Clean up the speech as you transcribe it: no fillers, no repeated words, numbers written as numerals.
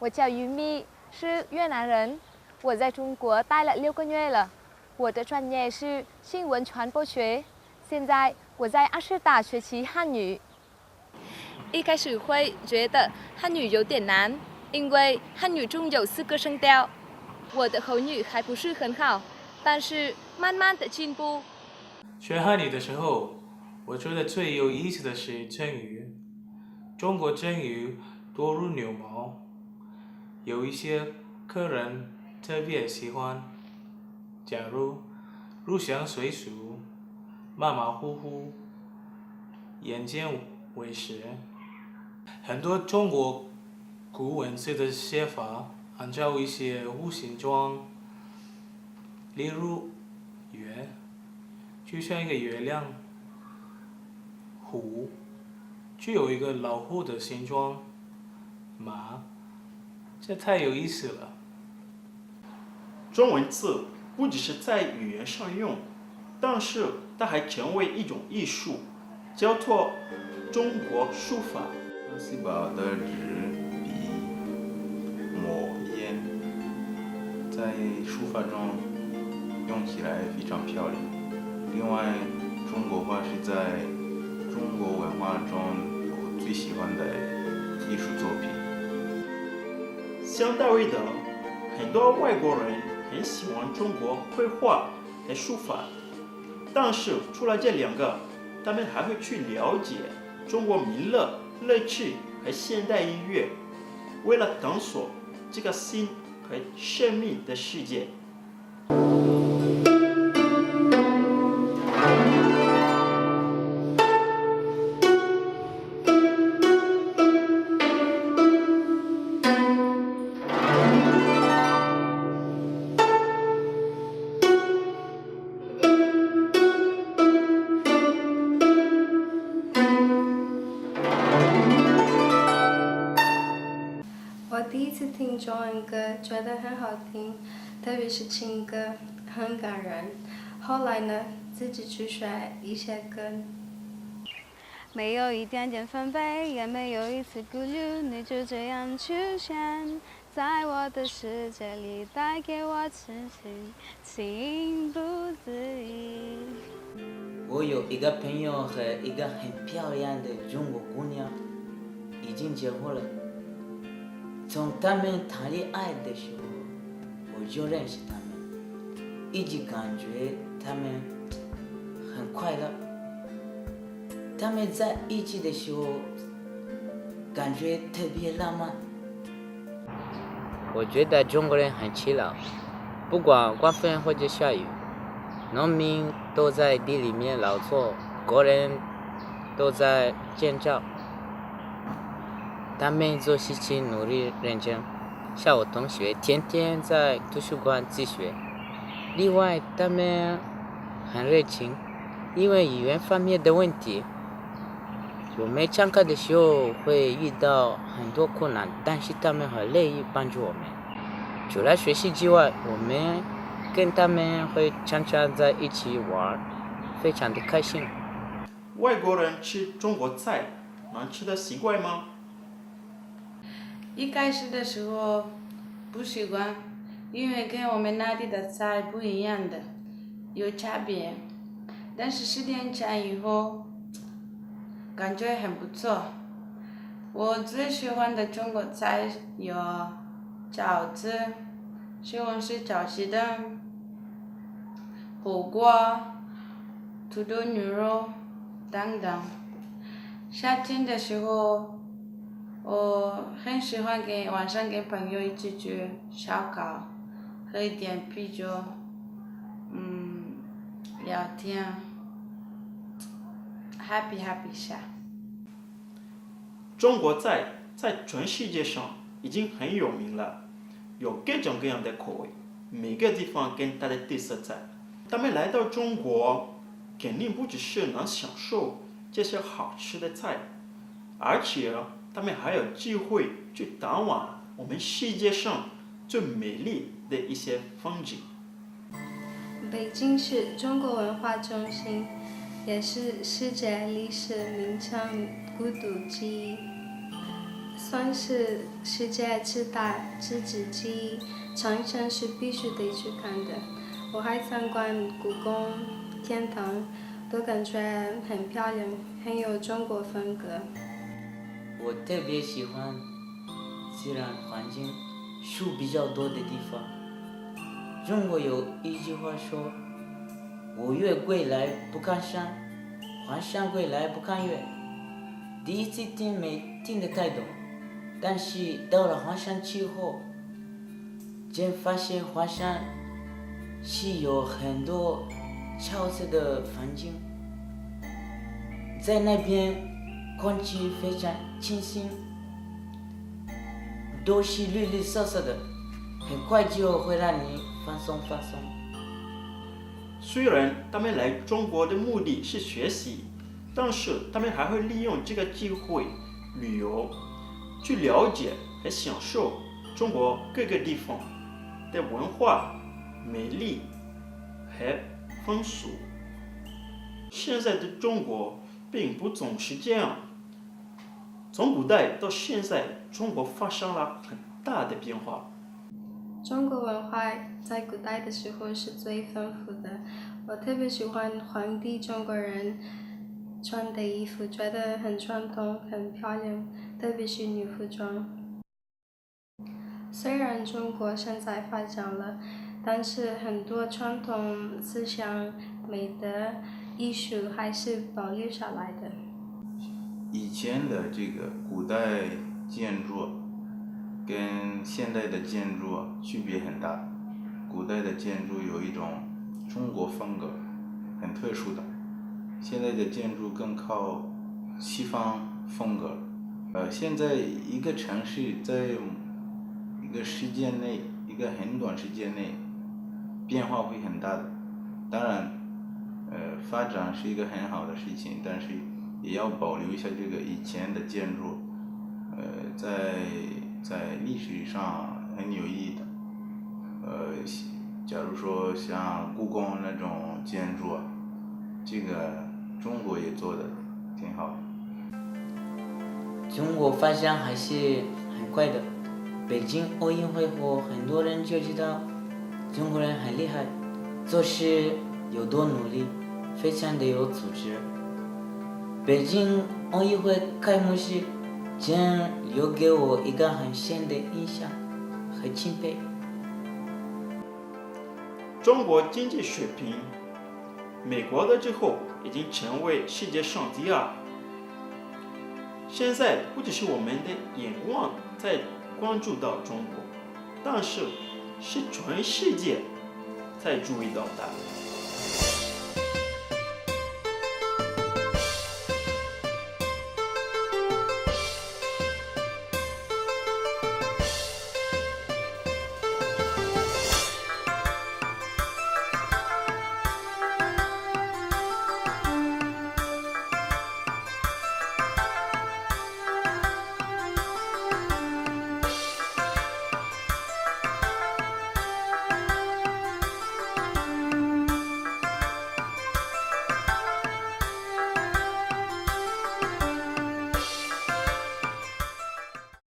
我叫于咪，是越南人。我在中国待了6个月了。我的专业是新闻传播学。现在我在阿斯大学习汉语。一开始会觉得汉语有点难，因为汉语中有4个声调。我的口语还不是很好，但是慢慢的进步。学汉语的时候，我觉得最有意思的是成语。中国成语多如牛毛，有一些客人特别喜欢，假如入乡随俗、马马虎虎、眼见为实。很多中国古文字的写法按照一些无形状，例如月，就像一个月亮；虎，具有一个老虎的形状；马，这太有意思了。中文字不只是在语言上用，但是它还成为一种艺术，叫做中国书法。细薄的纸笔墨砚，在书法中用起来非常漂亮。另外，中国画是在中国文化中我最喜欢的艺术作品。相对的，很多外国人很喜欢中国绘画和书法，但是除了这2个，他们还会去了解中国民乐、乐器和现代音乐，为了探索这个新和神秘的世界。我第一次听中文歌，觉得很好听，特别是情歌，很感人。后来呢，自己去学一些歌。没有一点点防备，也没有一丝顾虑，你就这样出现在我的世界里，带给我刺激，情不自已。我有一个朋友和一个很漂亮的中国姑娘，已经结婚了。从他们谈恋爱的时候，我就认识他们，一直感觉他们很快乐。他们在一起的时候，感觉特别浪漫。我觉得中国人很勤劳，不管刮风或者下雨，农民都在地里面劳作，工人都在建造。他们做事情努力认真，像我同学天天在图书馆自学。另外，他们很热情，因为语言方面的问题，我们上课的时候会遇到很多困难，但是他们很乐意帮助我们。除了学习之外，我们跟他们会常常在一起玩，非常的开心。外国人吃中国菜能吃得习惯吗？一开始的时候不习惯，因为跟我们那里的菜不一样的，有差别。但是时间长以后，感觉很不错。我最喜欢的中国菜有饺子、西红柿炒鸡蛋、火锅、土豆牛肉等等。夏天的时候，我很喜欢晚上跟朋友一起去烧烤，喝一点啤酒，聊天 ，happy 下。中国菜在全世界上已经很有名了，有各种各样的口味，每个地方跟它的特色在。他们来到中国，肯定不只是能享受这些好吃的菜，而且他们还有机会去探望我们世界上最美丽的一些风景。北京是中国文化中心，也是世界历史名城古都之一。算是世界之大之之一，长城是必须得去看的。我还参观故宫、天堂，都感觉很漂亮，很有中国风格。我特别喜欢自然环境，树比较多的地方。中国有一句话说：“五岳归来不看山，黄山归来不看岳。”第一次听没听得太懂，但是到了黄山之后，竟发现黄山是有很多潮湿的环境，在那边空气非常清新，都是绿绿色色的，很快就会让你放松放松。虽然他们来中国的目的是学习，但是他们还会利用这个机会旅游，去了解和享受中国各个地方的文化、美丽和风俗。现在的中国并不总是这样，从古代到现在，中国发生了很大的变化。中国文化在古代的时候是最丰富的，我特别喜欢皇帝中国人穿的衣服，觉得很传统、很漂亮，特别是女服装。虽然中国现在发展了，但是很多传统思想、美德、艺术还是保留下来的。以前的这个古代建筑跟现代的建筑区别很大。古代的建筑有一种中国风格，很特殊的。现在的建筑更靠西方风格。现在一个城市在一个时间内，一个很短时间内，变化会很大的。当然，发展是一个很好的事情，但是也要保留一下这个以前的建筑，在历史上很有意义的。假如说像故宫那种建筑，这个中国也做的挺好的。中国发展还是很快的。北京奥运会后，很多人就知道中国人很厉害，做事有多努力，非常的有组织。北京奥运会开幕式将留给我一个很深的印象和钦佩。中国经济水平，美国的之后已经成为世界上第二。现在不只是我们的眼光在关注到中国，但是全世界在注意到它。